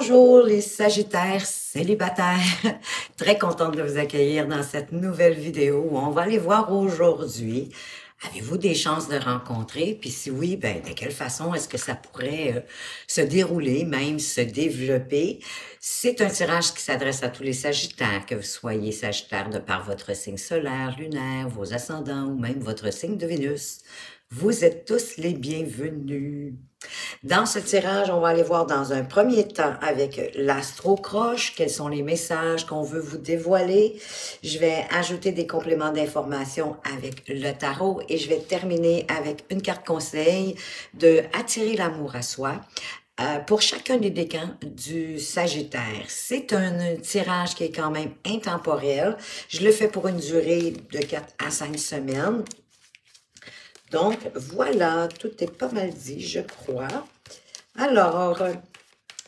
Bonjour les Sagittaires célibataires, très contente de vous accueillir dans cette nouvelle vidéo où on va aller voir aujourd'hui, avez-vous des chances de rencontrer? Puis si oui, ben de quelle façon est-ce que ça pourrait se dérouler, même se développer? C'est un tirage qui s'adresse à tous les Sagittaires, que vous soyez Sagittaire de par votre signe solaire, lunaire, vos ascendants ou même votre signe de Vénus. Vous êtes tous les bienvenus. Dans ce tirage, on va aller voir dans un premier temps avec l'astro-croche, quels sont les messages qu'on veut vous dévoiler. Je vais ajouter des compléments d'information avec le tarot et je vais terminer avec une carte conseil de attirer l'amour à soi. Pour chacun des décans du Sagittaire. C'est un tirage qui est quand même intemporel. Je le fais pour une durée de 4 à 5 semaines. Donc, voilà, tout est pas mal dit, je crois. Alors,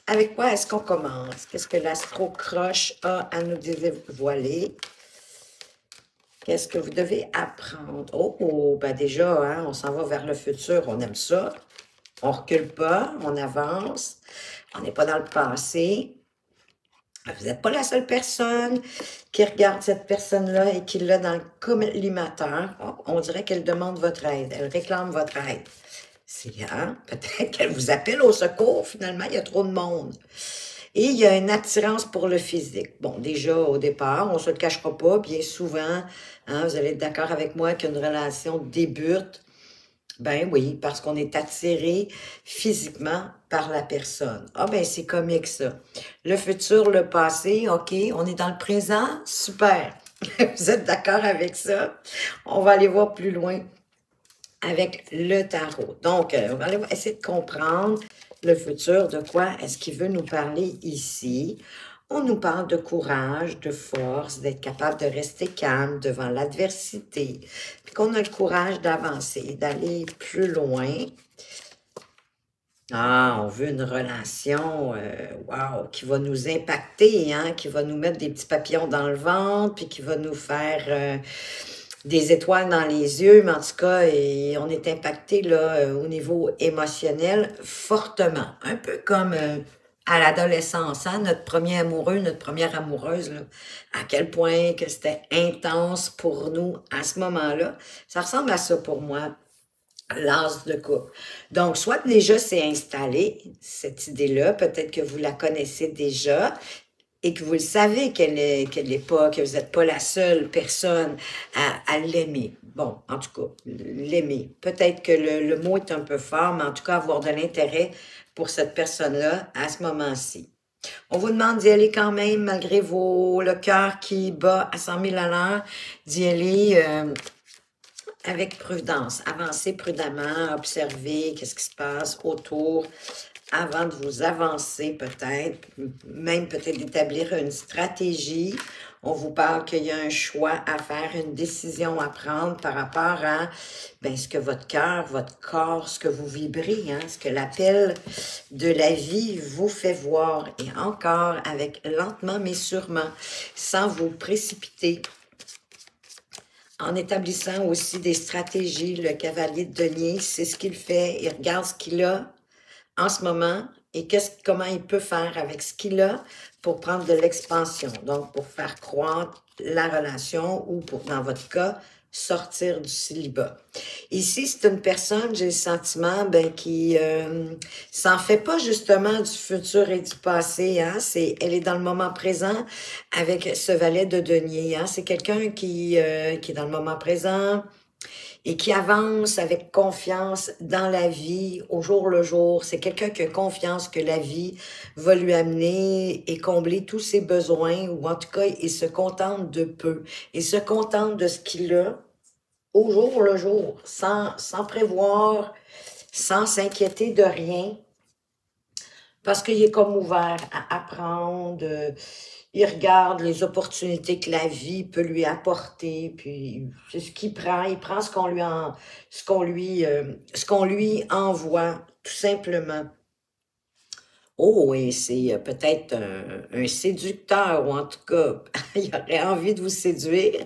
avec quoi est-ce qu'on commence? Qu'est-ce que l'astro-croche a à nous dévoiler? Qu'est-ce que vous devez apprendre? Oh, ben déjà, hein, on s'en va vers le futur, on aime ça. On recule pas, on avance. On n'est pas dans le passé. Vous n'êtes pas la seule personne qui regarde cette personne-là et qui l'a dans le collimateur. Oh, on dirait qu'elle demande votre aide, elle réclame votre aide. C'est hein, peut-être qu'elle vous appelle au secours, finalement, il y a trop de monde. Et il y a une attirance pour le physique. Bon, déjà, au départ, on ne se le cachera pas, bien souvent, hein, vous allez être d'accord avec moi qu'une relation débute. Ben oui, parce qu'on est attiré physiquement par la personne. Ah ben c'est comique ça. Le futur, le passé, ok, on est dans le présent, super. Vous êtes d'accord avec ça? On va aller voir plus loin avec le tarot. Donc, on va aller essayer de comprendre le futur, de quoi est-ce qu'il veut nous parler ici. On nous parle de courage, de force, d'être capable de rester calme devant l'adversité, puis qu'on a le courage d'avancer, d'aller plus loin. Ah, on veut une relation, wow, qui va nous impacter, hein, qui va nous mettre des petits papillons dans le ventre, puis qui va nous faire des étoiles dans les yeux, mais en tout cas, et on est impacté là, au niveau émotionnel fortement. Un peu comme à l'adolescence, hein, notre premier amoureux, notre première amoureuse, là, à quel point que c'était intense pour nous à ce moment-là. Ça ressemble à ça pour moi, l'as de couple. Donc, soit déjà c'est installé, cette idée-là, peut-être que vous la connaissez déjà, et que vous le savez qu'elle est pas, que vous n'êtes pas la seule personne à l'aimer. Bon, en tout cas, l'aimer. Peut-être que le mot est un peu fort, mais en tout cas, avoir de l'intérêt pour cette personne-là à ce moment-ci. On vous demande d'y aller quand même, malgré le cœur qui bat à 100 000 à l'heure, d'y aller avec prudence. Avancez prudemment, observez qu'est-ce qui se passe autour, avant de vous avancer peut-être, même peut-être d'établir une stratégie. On vous parle qu'il y a un choix à faire, une décision à prendre par rapport à ben, ce que votre cœur, votre corps, ce que vous vibrez, hein, ce que l'appel de la vie vous fait voir. Et encore avec lentement mais sûrement, sans vous précipiter. En établissant aussi des stratégies, le cavalier de denier, c'est ce qu'il fait, il regarde ce qu'il a en ce moment et comment il peut faire avec ce qu'il a pour prendre de l'expansion, donc pour faire croître la relation ou pour, dans votre cas, sortir du célibat. Ici, c'est une personne, j'ai le sentiment, ben, qui s'en fait pas justement du futur et du passé, hein, elle est dans le moment présent avec ce valet de denier, hein, c'est quelqu'un qui est dans le moment présent, et qui avance avec confiance dans la vie, au jour le jour. C'est quelqu'un qui a confiance que la vie va lui amener et combler tous ses besoins, ou en tout cas, il se contente de peu. Il se contente de ce qu'il a au jour le jour, sans prévoir, sans s'inquiéter de rien, parce qu'il est comme ouvert à apprendre. Il regarde les opportunités que la vie peut lui apporter, puis c'est ce qu'il prend. Il prend ce qu'on lui envoie, tout simplement. Oh, et c'est peut-être un séducteur, ou en tout cas, il aurait envie de vous séduire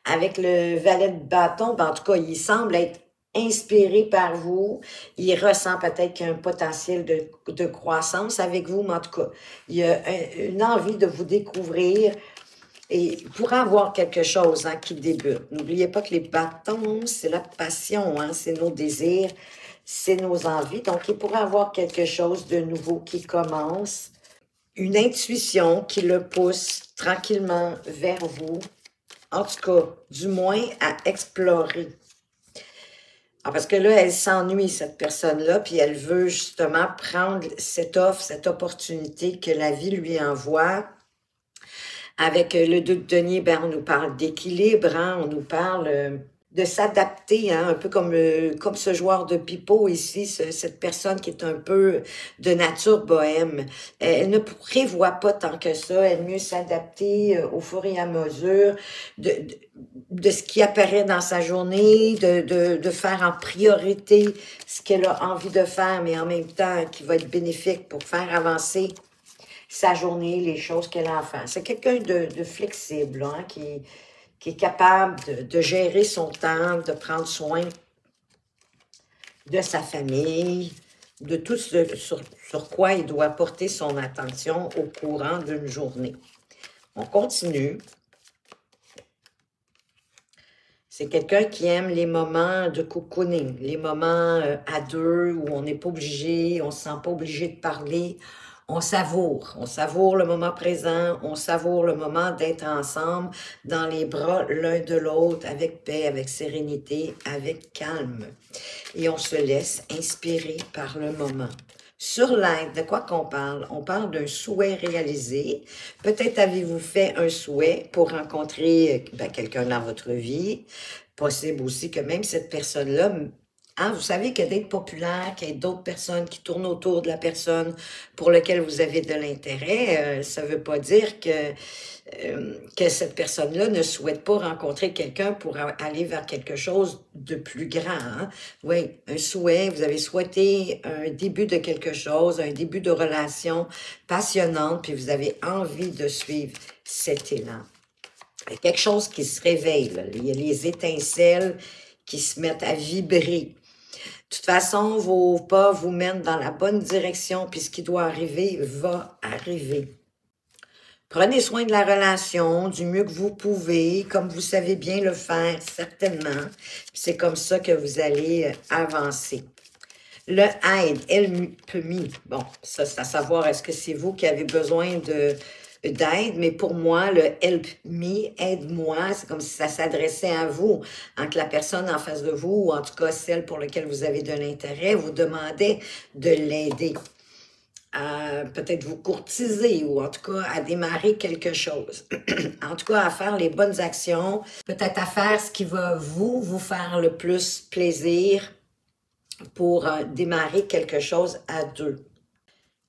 avec le valet de bâton. Ben, en tout cas, il semble être inspiré par vous. Il ressent peut-être qu'il y a un potentiel de croissance avec vous, mais en tout cas, il y a une envie de vous découvrir et il pourrait avoir quelque chose hein, qui débute. N'oubliez pas que les bâtons, c'est la passion, hein, c'est nos désirs, c'est nos envies. Donc, il pourrait avoir quelque chose de nouveau qui commence, une intuition qui le pousse tranquillement vers vous, en tout cas, du moins à explorer. Ah, parce que là, elle s'ennuie, cette personne-là, puis elle veut justement prendre cette offre, cette opportunité que la vie lui envoie. Avec le doute de denier, ben, on nous parle d'équilibre, hein, on nous parle de s'adapter, hein, un peu comme ce joueur de pipeau ici, cette personne qui est un peu de nature bohème. Elle ne prévoit pas tant que ça, elle mieux s'adapter au fur et à mesure de ce qui apparaît dans sa journée, de faire en priorité ce qu'elle a envie de faire, mais en même temps qui va être bénéfique pour faire avancer sa journée, les choses qu'elle a à faire. C'est quelqu'un de flexible, hein, qui est capable de gérer son temps, de prendre soin de sa famille, de tout ce sur quoi il doit porter son attention au courant d'une journée. On continue. C'est quelqu'un qui aime les moments de cocooning, les moments à deux où on n'est pas obligé, on ne se sent pas obligé de parler. On savoure le moment présent, on savoure le moment d'être ensemble dans les bras l'un de l'autre avec paix, avec sérénité, avec calme. Et on se laisse inspirer par le moment. Sur l'aide, de quoi qu'on parle? On parle d'un souhait réalisé. Peut-être avez-vous fait un souhait pour rencontrer quelqu'un dans votre vie. Possible aussi que même cette personne-là, hein, vous savez que d'être populaire, qu'il y ait d'autres personnes qui tournent autour de la personne pour laquelle vous avez de l'intérêt, ça ne veut pas dire que cette personne-là ne souhaite pas rencontrer quelqu'un pour aller vers quelque chose de plus grand. Hein? Oui, un souhait, vous avez souhaité un début de quelque chose, un début de relation passionnante, puis vous avez envie de suivre cet élan. Il y a quelque chose qui se réveille, là. Il y a les étincelles qui se mettent à vibrer. De toute façon, vos pas vous mènent dans la bonne direction, puis ce qui doit arriver va arriver. Prenez soin de la relation du mieux que vous pouvez, comme vous savez bien le faire, certainement. C'est comme ça que vous allez avancer. Le aide, elle peut mis. Bon, ça, c'est à savoir, est-ce que c'est vous qui avez besoin d'aide, mais pour moi, le help me, aide-moi, c'est comme si ça s'adressait à vous, que la personne en face de vous, ou en tout cas celle pour laquelle vous avez de l'intérêt, vous demandait de l'aider à peut-être vous courtiser ou en tout cas à démarrer quelque chose. En tout cas, à faire les bonnes actions, peut-être à faire ce qui va vous faire le plus plaisir pour démarrer quelque chose à deux.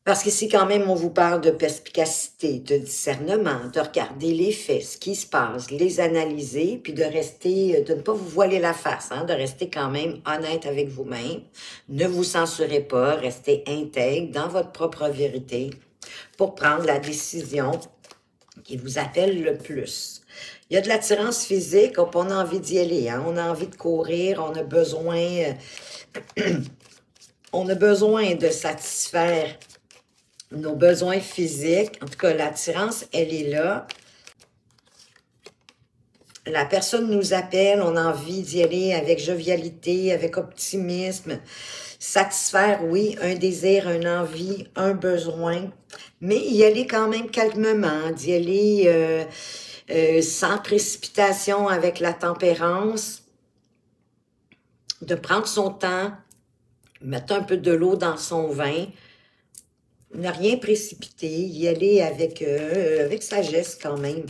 Parce qu'ici, quand même, on vous parle de perspicacité, de discernement, de regarder les faits, ce qui se passe, les analyser, puis de rester, de ne pas vous voiler la face, hein, de rester quand même honnête avec vous-même. Ne vous censurez pas, restez intègre dans votre propre vérité pour prendre la décision qui vous appelle le plus. Il y a de l'attirance physique, on a envie d'y aller, hein, on a envie de courir, on a besoin de satisfaire nos besoins physiques. En tout cas, l'attirance, elle est là. La personne nous appelle, on a envie d'y aller avec jovialité, avec optimisme. Satisfaire, oui, un désir, une envie, un besoin, mais y aller quand même calmement, d'y aller sans précipitation avec la tempérance, de prendre son temps, mettre un peu de l'eau dans son vin, ne rien précipiter, y aller avec sagesse quand même.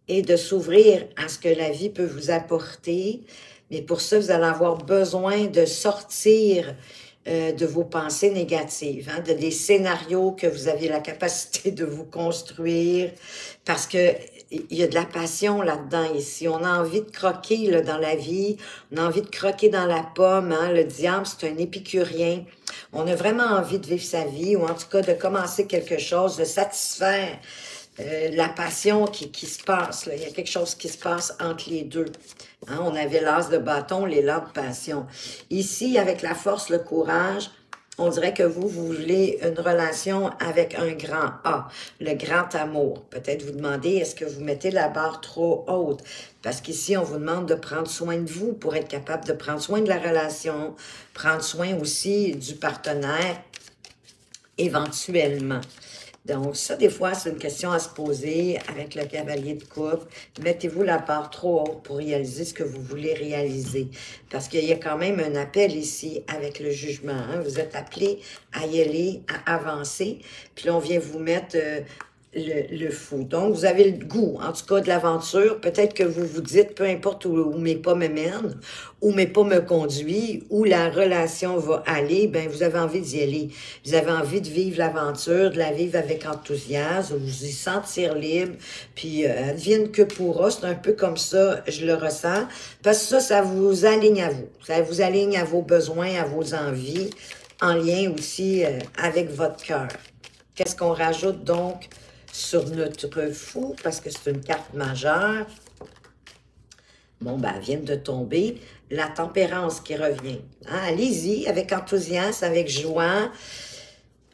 Et de s'ouvrir à ce que la vie peut vous apporter. Mais pour ça, vous allez avoir besoin de sortir de vos pensées négatives, hein, de des scénarios que vous avez la capacité de vous construire, parce que il y a de la passion là-dedans ici. On a envie de croquer là, dans la vie, on a envie de croquer dans la pomme. Hein. Le diable, c'est un épicurien. On a vraiment envie de vivre sa vie, ou en tout cas de commencer quelque chose, de satisfaire la passion qui se passe. Là. Il y a quelque chose qui se passe entre les deux. Hein, on avait l'as de bâton, l'élan de passion. Ici, avec la force, le courage, on dirait que vous voulez une relation avec un grand A, le grand amour. Peut-être vous demandez, est-ce que vous mettez la barre trop haute? Parce qu'ici, on vous demande de prendre soin de vous pour être capable de prendre soin de la relation, prendre soin aussi du partenaire, éventuellement. Donc, ça, des fois, c'est une question à se poser avec le cavalier de coupe. Mettez-vous la barre trop haute pour réaliser ce que vous voulez réaliser. Parce qu'il y a quand même un appel ici avec le jugement. Hein? Vous êtes appelé à y aller, à avancer. Puis là, on vient vous mettre le fou. Donc, vous avez le goût, en tout cas, de l'aventure. Peut-être que vous vous dites, peu importe où mes pas me mènent, où mes pas me conduisent, où la relation va aller, ben vous avez envie d'y aller. Vous avez envie de vivre l'aventure, de la vivre avec enthousiasme, vous y sentir libre, puis advienne que pourra. C'est un peu comme ça, je le ressens. Parce que ça vous aligne à vous. Ça vous aligne à vos besoins, à vos envies, en lien aussi avec votre cœur. Qu'est-ce qu'on rajoute donc sur notre fou, parce que c'est une carte majeure? Bon, ben, elle vient de tomber. La tempérance qui revient. Hein? Allez-y, avec enthousiasme, avec joie,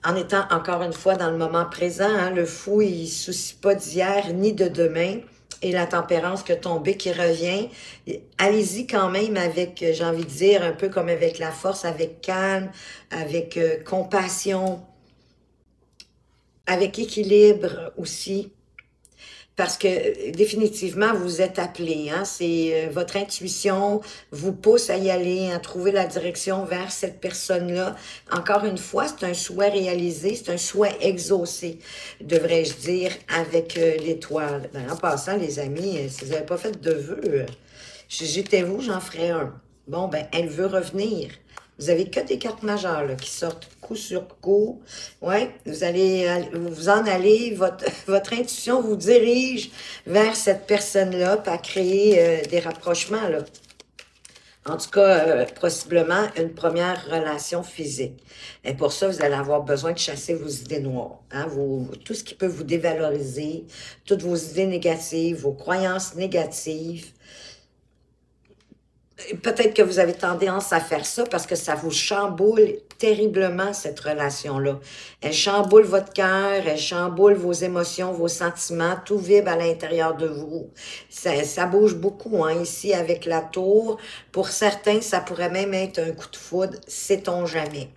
en étant encore une fois dans le moment présent. Hein? Le fou, il ne se soucie pas d'hier ni de demain. Et la tempérance qui est tombée, qui revient. Allez-y quand même avec, j'ai envie de dire, un peu comme avec la force, avec calme, avec compassion, avec équilibre aussi, parce que définitivement, vous êtes appelé. Hein? C'est votre intuition vous pousse à y aller, à trouver la direction vers cette personne-là. Encore une fois, c'est un souhait réalisé, c'est un souhait exaucé, devrais-je dire, avec l'étoile. Ben, en passant, les amis, si vous n'avez pas fait de vœux, j'étais vous, j'en ferai un. Bon, ben, elle veut revenir. Vous avez que des cartes majeures là, qui sortent coup sur coup. Ouais, vous allez vous en aller, votre intuition vous dirige vers cette personne-là, pour créer des rapprochements. Là. En tout cas, possiblement une première relation physique. Et pour ça, vous allez avoir besoin de chasser vos idées noires. Hein, tout ce qui peut vous dévaloriser, toutes vos idées négatives, vos croyances négatives. Peut-être que vous avez tendance à faire ça parce que ça vous chamboule terriblement, cette relation-là. Elle chamboule votre cœur, elle chamboule vos émotions, vos sentiments, tout vibre à l'intérieur de vous. Ça bouge beaucoup, hein, ici, avec la tour. Pour certains, ça pourrait même être un coup de foudre, sait-on jamais.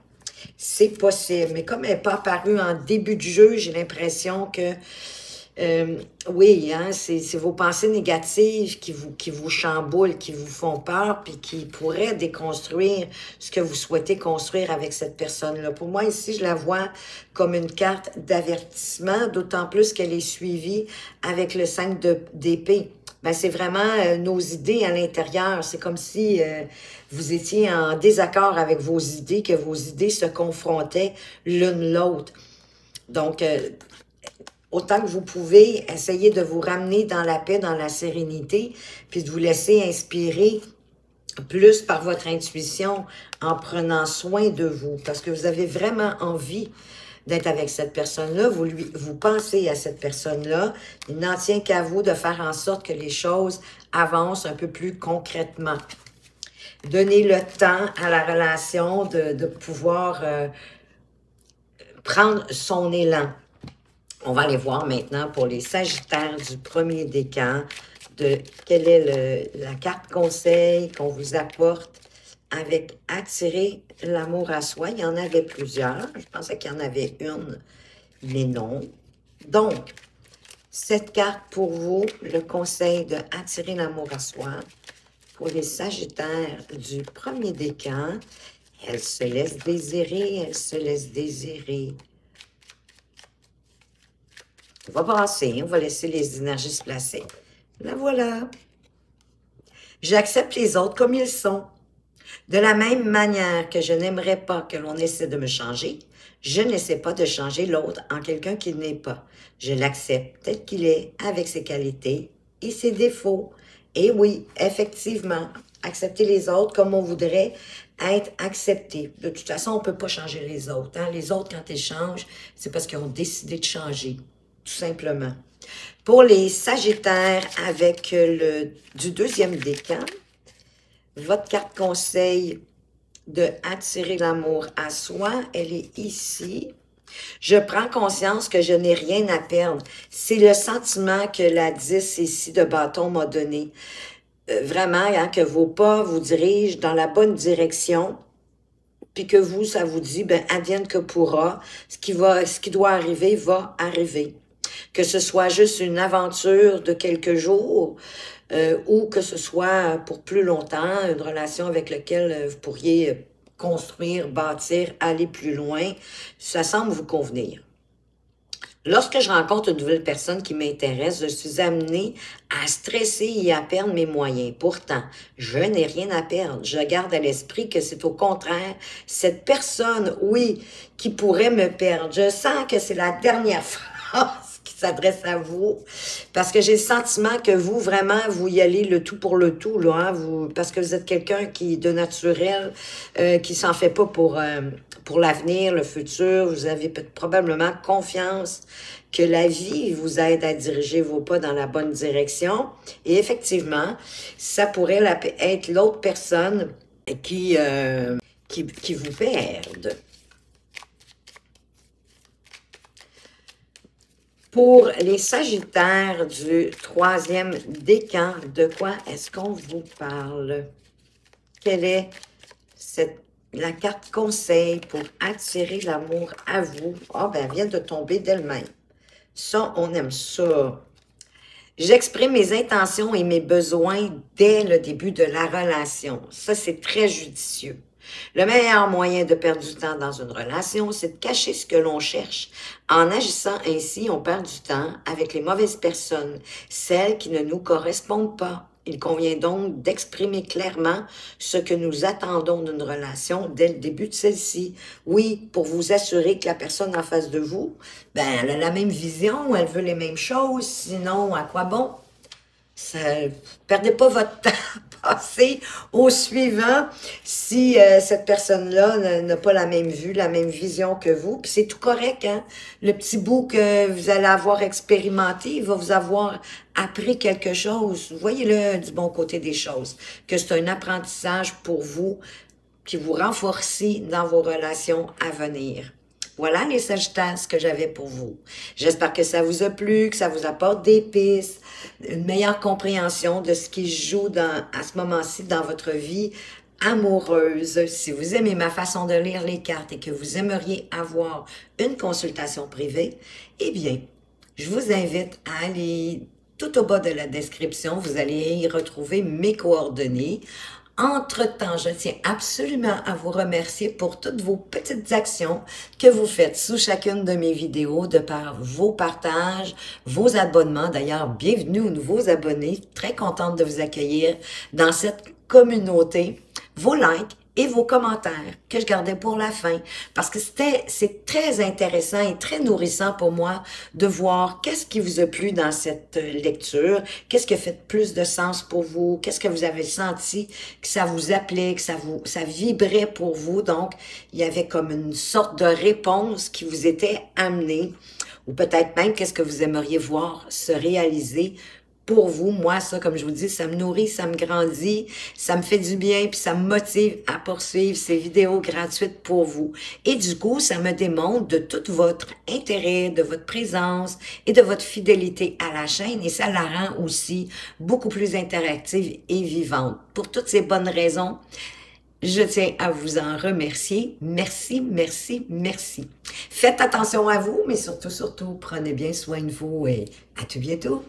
C'est possible, mais comme elle n'est pas apparue en début de jeu, j'ai l'impression que oui, hein, c'est vos pensées négatives qui vous chamboulent, qui vous font peur, puis qui pourraient déconstruire ce que vous souhaitez construire avec cette personne-là. Pour moi, ici, je la vois comme une carte d'avertissement, d'autant plus qu'elle est suivie avec le 5 d'épée. Ben, c'est vraiment nos idées à l'intérieur. C'est comme si vous étiez en désaccord avec vos idées, que vos idées se confrontaient l'une l'autre. Donc, autant que vous pouvez, essayer de vous ramener dans la paix, dans la sérénité, puis de vous laisser inspirer plus par votre intuition en prenant soin de vous, parce que vous avez vraiment envie d'être avec cette personne-là, vous pensez à cette personne-là, il n'en tient qu'à vous de faire en sorte que les choses avancent un peu plus concrètement. Donnez le temps à la relation de pouvoir prendre son élan. On va aller voir maintenant pour les Sagittaires du premier décan de quelle est la carte conseil qu'on vous apporte avec attirer l'amour à soi. Il y en avait plusieurs. Je pensais qu'il y en avait une, mais non. Donc, cette carte pour vous, le conseil de attirer l'amour à soi, pour les Sagittaires du premier décan, elle se laisse désirer, elle se laisse désirer. On va brasser, on va laisser les énergies se placer. La voilà. J'accepte les autres comme ils sont. De la même manière que je n'aimerais pas que l'on essaie de me changer, je n'essaie pas de changer l'autre en quelqu'un qui n'est pas. Je l'accepte tel qu'il est, avec ses qualités et ses défauts. Et oui, effectivement, accepter les autres comme on voudrait être accepté. De toute façon, on ne peut pas changer les autres. Hein? Les autres, quand ils changent, c'est parce qu'ils ont décidé de changer. Tout simplement. Pour les Sagittaires, avec du deuxième décan, votre carte conseil de attirer l'amour à soi, elle est ici. Je prends conscience que je n'ai rien à perdre. C'est le sentiment que la 10 ici de bâton m'a donné. Vraiment, hein, que vos pas vous dirigent dans la bonne direction, puis que vous, ça vous dit, ben, advienne que pourra, ce qui doit arriver va arriver. Que ce soit juste une aventure de quelques jours, ou que ce soit pour plus longtemps, une relation avec laquelle vous pourriez construire, bâtir, aller plus loin, ça semble vous convenir. Lorsque je rencontre une nouvelle personne qui m'intéresse, je suis amenée à stresser et à perdre mes moyens. Pourtant, je n'ai rien à perdre. Je garde à l'esprit que c'est au contraire cette personne, oui, qui pourrait me perdre. Je sens que c'est la dernière phrase qui s'adresse à vous, parce que j'ai le sentiment que vous, vraiment, vous y allez le tout pour le tout, là, hein, parce que vous êtes quelqu'un qui, de naturel, qui s'en fait pas pour l'avenir, le futur. Vous avez probablement confiance que la vie vous aide à diriger vos pas dans la bonne direction. Et effectivement, ça pourrait être l'autre personne qui vous perde. Pour les Sagittaires du troisième décan, de quoi est-ce qu'on vous parle? Quelle est la carte conseil pour attirer l'amour à vous? Ah, ben, elle vient de tomber d'elle-même. Ça, on aime ça. J'exprime mes intentions et mes besoins dès le début de la relation. Ça, c'est très judicieux. Le meilleur moyen de perdre du temps dans une relation, c'est de cacher ce que l'on cherche. En agissant ainsi, on perd du temps avec les mauvaises personnes, celles qui ne nous correspondent pas. Il convient donc d'exprimer clairement ce que nous attendons d'une relation dès le début de celle-ci. Oui, pour vous assurer que la personne en face de vous, ben, elle a la même vision, elle veut les mêmes choses, sinon, à quoi bon? Perdez pas votre temps à passer au suivant si cette personne-là n'a pas la même vue, la même vision que vous. Puis c'est tout correct, hein? Le petit bout que vous allez avoir expérimenté, il va vous avoir appris quelque chose. Voyez-le du bon côté des choses, que c'est un apprentissage pour vous qui vous renforce dans vos relations à venir. Voilà les Sagittaires, ce que j'avais pour vous. J'espère que ça vous a plu, que ça vous apporte des pistes, une meilleure compréhension de ce qui se joue à ce moment-ci dans votre vie amoureuse. Si vous aimez ma façon de lire les cartes et que vous aimeriez avoir une consultation privée, eh bien, je vous invite à aller tout au bas de la description. Vous allez y retrouver mes coordonnées. Entre-temps, je tiens absolument à vous remercier pour toutes vos petites actions que vous faites sous chacune de mes vidéos, de par vos partages, vos abonnements. D'ailleurs, bienvenue aux nouveaux abonnés. Très contente de vous accueillir dans cette communauté. Vos likes et vos commentaires que je gardais pour la fin, parce que c'est très intéressant et très nourrissant pour moi de voir qu'est-ce qui vous a plu dans cette lecture, qu'est-ce qui a fait plus de sens pour vous, qu'est-ce que vous avez senti que ça vous appelait, que ça vibrait pour vous. Donc, il y avait comme une sorte de réponse qui vous était amenée, ou peut-être même qu'est-ce que vous aimeriez voir se réaliser pour vous. Moi, ça, comme je vous dis, ça me nourrit, ça me grandit, ça me fait du bien, puis ça me motive à poursuivre ces vidéos gratuites pour vous. Et du coup, ça me démontre de tout votre intérêt, de votre présence et de votre fidélité à la chaîne, et ça la rend aussi beaucoup plus interactive et vivante. Pour toutes ces bonnes raisons, je tiens à vous en remercier. Merci, merci, merci. Faites attention à vous, mais surtout, prenez bien soin de vous et à tout bientôt.